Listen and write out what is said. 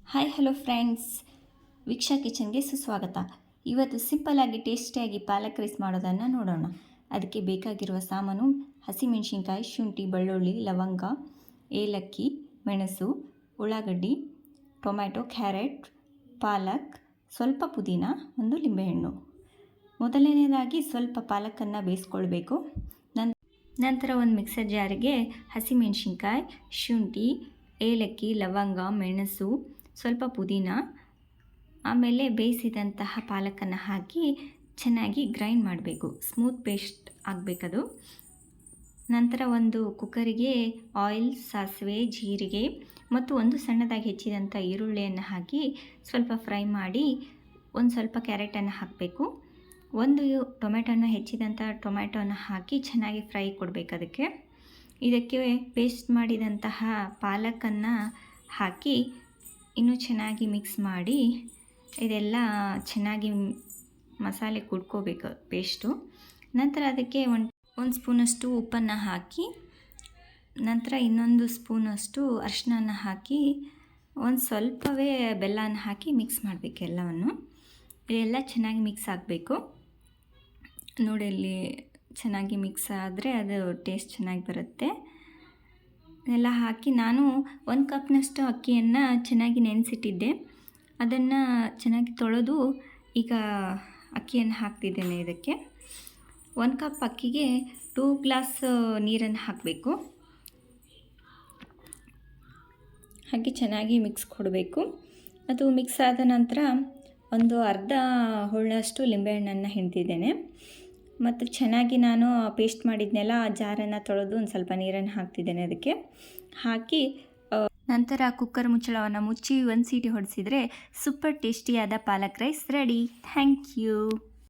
Hi hello friends, Veeksha ಕಿಚನ್ಗೆ ಸುಸ್ವಾಗತ. ಇವತ್ತು ಸಿಂಪಲ್ಲಾಗಿ ಟೇಸ್ಟಿಯಾಗಿ ಪಾಲಕ್ ರೈಸ್ ಮಾಡೋದನ್ನು ನೋಡೋಣ. ಅದಕ್ಕೆ ಬೇಕಾಗಿರುವ ಸಾಮಾನು: ಹಸಿಮೆಣಸಿನ್ಕಾಯಿ, ಶುಂಠಿ, ಬೆಳ್ಳುಳ್ಳಿ, ಲವಂಗ, ಏಲಕ್ಕಿ, ಮೆಣಸು, ಉಳ್ಳಾಗಡ್ಡಿ, ಟೊಮ್ಯಾಟೊ, ಕ್ಯಾರೆಟ್, ಪಾಲಕ್, ಸ್ವಲ್ಪ ಪುದೀನ, ಒಂದು ಲಿಂಬೆಹಣ್ಣು. ಮೊದಲನೇದಾಗಿ ಸ್ವಲ್ಪ ಪಾಲಕನ್ನು ಬೇಯಿಸ್ಕೊಳ್ಬೇಕು. ನಂತರ ಒಂದು ಮಿಕ್ಸರ್ ಜಾರಿಗೆ ಹಸಿಮೆಣಸಿನ್ಕಾಯಿ, ಶುಂಠಿ, ಏಲಕ್ಕಿ, ಲವಂಗ, ಮೆಣಸು, ಸ್ವಲ್ಪ ಪುದೀನ, ಆಮೇಲೆ ಬೇಯಿಸಿದಂತಹ ಪಾಲಕನ್ನು ಹಾಕಿ ಚೆನ್ನಾಗಿ ಗ್ರೈಂಡ್ ಮಾಡಬೇಕು. ಸ್ಮೂತ್ ಪೇಸ್ಟ್ ಆಗಬೇಕದು. ನಂತರ ಒಂದು ಕುಕ್ಕರಿಗೆ ಆಯಿಲ್, ಸಾಸಿವೆ, ಜೀರಿಗೆ ಮತ್ತು ಒಂದು ಸಣ್ಣದಾಗಿ ಹೆಚ್ಚಿದಂಥ ಈರುಳ್ಳಿಯನ್ನು ಹಾಕಿ ಸ್ವಲ್ಪ ಫ್ರೈ ಮಾಡಿ ಒಂದು ಸ್ವಲ್ಪ ಕ್ಯಾರೆಟನ್ನು ಹಾಕಬೇಕು. ಒಂದು ಟೊಮೆಟೊನ ಹೆಚ್ಚಿದಂಥ ಟೊಮೆಟೊನ ಹಾಕಿ ಚೆನ್ನಾಗಿ ಫ್ರೈ ಕೊಡಬೇಕು. ಇದಕ್ಕೆ ಪೇಸ್ಟ್ ಮಾಡಿದಂತಹ ಪಾಲಕನ್ನು ಹಾಕಿ ಇನ್ನೂ ಚೆನ್ನಾಗಿ ಮಿಕ್ಸ್ ಮಾಡಿ ಇದೆಲ್ಲ ಚೆನ್ನಾಗಿ ಮಸಾಲೆ ಕುಟ್ಕೋಬೇಕು ಪೇಸ್ಟು. ನಂತರ ಅದಕ್ಕೆ ಒಂದು ಸ್ಪೂನಷ್ಟು ಉಪ್ಪನ್ನು ಹಾಕಿ, ನಂತರ ಇನ್ನೊಂದು ಸ್ಪೂನಷ್ಟು ಅರಿಶಿನ ಹಾಕಿ, ಒಂದು ಸ್ವಲ್ಪವೇ ಬೆಲ್ಲನ ಹಾಕಿ ಮಿಕ್ಸ್ ಮಾಡಬೇಕು ಎಲ್ಲವನ್ನು. ಇದೆಲ್ಲ ಚೆನ್ನಾಗಿ ಮಿಕ್ಸ್ ಆಗಬೇಕು. ನೋಡಿ, ಇಲ್ಲಿ ಚೆನ್ನಾಗಿ ಮಿಕ್ಸ್ ಆದರೆ ಅದು ಟೇಸ್ಟ್ ಚೆನ್ನಾಗಿ ಬರುತ್ತೆ. ಎಲ್ಲ ಹಾಕಿ ನಾನು 1 ಕಪ್ನಷ್ಟು ಅಕ್ಕಿಯನ್ನು ಚೆನ್ನಾಗಿ ನೆನೆಸಿಟ್ಟಿದ್ದೆ. ಅದನ್ನು ಚೆನ್ನಾಗಿ ತೊಳೆದು ಈಗ ಅಕ್ಕಿಯನ್ನು ಹಾಕ್ತಿದ್ದೇನೆ. ಇದಕ್ಕೆ 1 ಕಪ್ ಅಕ್ಕಿಗೆ 2 ಗ್ಲಾಸ್ ನೀರನ್ನು ಹಾಕಬೇಕು. ಹಾಗೆ ಚೆನ್ನಾಗಿ ಮಿಕ್ಸ್ ಕೊಡಬೇಕು. ಅದು ಮಿಕ್ಸ್ ಆದ ನಂತರ ಒಂದು ಅರ್ಧ ಹೋಳಷ್ಟು ಲಿಂಬೆಹಣ್ಣನ್ನು ಹಿಂಡ್ತಿದ್ದೇನೆ. ಮತ್ತು ಚೆನ್ನಾಗಿ ನಾನು ಪೇಸ್ಟ್ ಮಾಡಿದ್ನೆಲ್ಲ ಆ ಜಾರನ್ನು ತೊಳೆದು ಒಂದು ಸ್ವಲ್ಪ ನೀರನ್ನು ಹಾಕ್ತಿದ್ದೇನೆ. ಅದಕ್ಕೆ ಹಾಕಿ ನಂತರ ಕುಕ್ಕರ್ ಮುಚ್ಚಳವನ್ನು ಮುಚ್ಚಿ 1 ಸೀಟಿ ಹೊಡೆಸಿದರೆ ಸೂಪರ್ ಟೇಸ್ಟಿಯಾದ palak rice ready. Thank you.